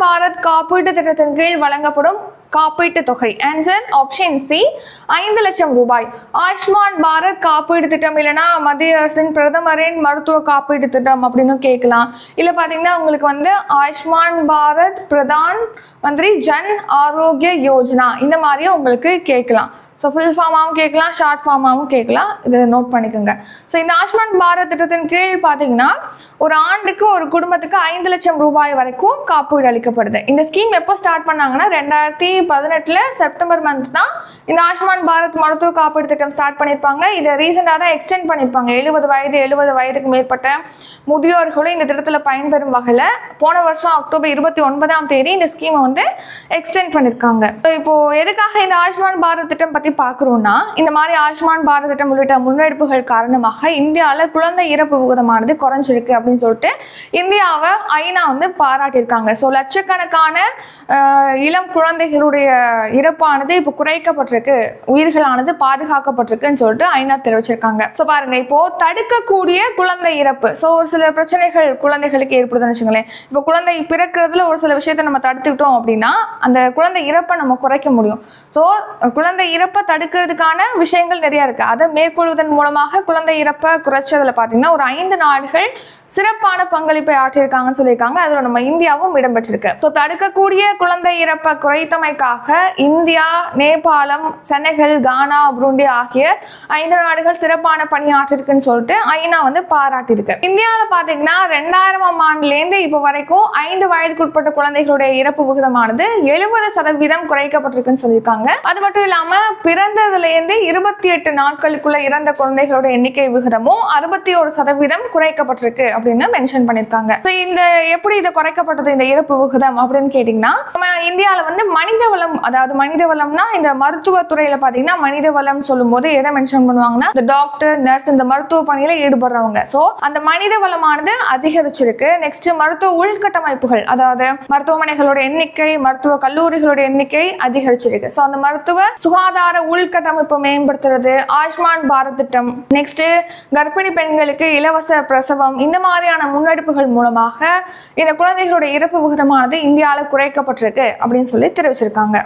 பாரத் காப்பீட்டு திட்டத்தின் கீழ் வழங்கப்படும் காப்பீட்டு தொகை. ஆன்சர் ஆப்ஷன் சி, 5 லட்சம் ரூபாய். ஆயுஷ்மான் பாரத் காப்பீடு திட்டம் இல்லைன்னா மத்திய அரசின் பிரதமரின் மருத்துவ காப்பீடு திட்டம் அப்படின்னு கேட்கலாம். இல்லை பார்த்தீங்கன்னா உங்களுக்கு வந்து ஆயுஷ்மான் பாரத் பிரதான் மந்திரி ஜன் ஆரோக்கிய யோஜனா இந்த மாதிரியும் உங்களுக்கு கேட்கலாம். ஸோ ஃபுல் ஃபார்மாகவும் கேட்கலாம், ஷார்ட் ஃபார்மாகவும் கேட்கலாம். இதை நோட் பண்ணிக்கோங்க. ஸோ இந்த ஆயுஷ்மான் பாரத் திட்டத்தின் கீழ் பார்த்தீங்கன்னா ஒரு ஆண்டுக்கு ஒரு குடும்பத்துக்கு 5 லட்சம் ரூபாய் வரைக்கும் காப்பீடு அளிக்கப்படுது. இந்த ஸ்கீம் எப்போ ஸ்டார்ட் பண்ணாங்கன்னா 2018 செப்டம்பர் மந்த் தான் இந்த ஆயுஷ்மான் பாரத் மருத்துவ காப்பீடு திட்டம் ஸ்டார்ட் பண்ணியிருப்பாங்க. இதை ரீசெண்டாக தான் எக்ஸ்டெண்ட் பண்ணியிருப்பாங்க. 70 வயதுக்கு மேற்பட்ட முதியோர்களும் இந்த திட்டத்தில் பயன்பெறும் வகையில் போன வருஷம் அக்டோபர் 29 இந்த ஸ்கீமை வந்து எக்ஸ்டெண்ட் பண்ணியிருக்காங்க. இப்போ எதுக்காக இந்த ஆயுஷ்மான் பாரத் திட்டம் பற்றி பார்க்குறோம்னா, இந்த மாதிரி ஆயுஷ்மான் பாரத் திட்டம் உள்ளிட்ட முன்னெடுப்புகள் காரணமாக இந்தியாவில் குழந்தை இறப்பு விகிதமானது குறைஞ்சிருக்கு அப்படின்னு சொல்லிட்டு இந்தியாவை ஐநா வந்து பாராட்டியிருக்காங்க. ஸோ லட்சக்கணக்கான இளம் குழந்தைகளுடைய இறப்பானது இப்போ குறைக்கப்பட்டிருக்கு, உயிர்களானது பாதுகாக்கப்பட்டிருக்குன்னு சொல்லிட்டு ஐநா தெரிவிச்சிருக்காங்க. ஸோ பாருங்க, இப்போ தடுக்கக்கூடிய குழந்தை இறப்பு, ஸோ ஒரு சில பிரச்சனைகள் குழந்தைகளுக்கு ஏற்படுதுன்னு வச்சுங்களேன். இப்போ குழந்தை பிறக்கிறதுல ஒரு சில விஷயத்தை நம்ம தடுத்துக்கிட்டோம் அப்படின்னா அந்த குழந்தை இறப்பை நம்ம குறைக்க முடியும். ஸோ குழந்தை இறப்பை தடுக்கிறதுக்கான விஷயங்கள் நிறைய இருக்கு. அதை மேற்கொள்வதன் மூலமாக குழந்தை இறப்பை குறைச்சதுல பார்த்தீங்கன்னா ஒரு 5 நாடுகள் சிறப்பான பங்களிப்பை ஆற்றியிருக்காங்கன்னு சொல்லியிருக்காங்க. அதில் நம்ம இந்தியாவும் இடம்பெற்றிருக்கு. ஸோ தடுக்கக்கூடிய குழந்தை இறப்பை குறைத்தமைக்காக இந்தியா, நேபாளம், செனகல், கானா, புருண்டி ஆகிய 5 நாடுகள் சிறப்பான பணியாற்றிருக்குன்னு சொல்லிட்டு ஐநா வந்து பாராட்டியிருக்கு. இந்தியாவில் பார்த்தீங்கன்னா 2000ஆம் ஆண்டுலேருந்து இப்போ வரைக்கும் 5 வயதுக்குட்பட்ட குழந்தைகளுடைய இறப்பு விகிதமானது 70% குறைக்கப்பட்டிருக்குன்னு சொல்லியிருக்காங்க. அது மட்டும் இல்லாம பிறந்ததுலேருந்து 28 நாட்களுக்குள்ள இறந்த குழந்தைகளோட எண்ணிக்கை விகிதமும் 61% குறைக்கப்பட்டிருக்கு அப்படின்னு மென்ஷன் பண்ணியிருக்காங்க. இந்த எப்படி இது குறைக்கப்பட்டது இந்த இறப்பு விகிதம் அப்படின்னு கேட்டீங்கன்னா, நம்ம இந்தியாவில் வந்து மனித வளம், அதாவது மனித வளம்னா இந்த மருத்துவத்துறையில பார்த்தீங்கன்னா மனித வளம் சொல்லும் போது எதை மென்ஷன் பண்ணுவாங்கன்னா இந்த டாக்டர், நர்ஸ், இந்த மருத்துவ பணியில ஈடுபடுறவங்க. ஸோ அந்த மனித வளமானது அதிகரிச்சிருக்கு. நெக்ஸ்ட் மருத்துவ உள்கட்டமைப்புகள், அதாவது மருத்துவமனைகளோட எண்ணிக்கை, மருத்துவ கல்லூரிகளோட எண்ணிக்கை அதிகரிச்சிருக்கு. ஸோ அந்த மருத்துவ சுகாதார உள்கட்டமைப்பு மேம்படுத்துறது, ஆயுஷ்மான் பாரத் திட்டம், நெக்ஸ்ட் கர்ப்பிணி பெண்களுக்கு இலவச பிரசவம், இந்த மாதிரியான முன்னெடுப்புகள் மூலமாக இந்த குழந்தைகளோட இறப்பு விகிதமானது இந்தியாவில் குறைக்கப்பட்டிருக்கு அப்படின்னு சொல்லி தெரிவிச்சிருக்காங்க.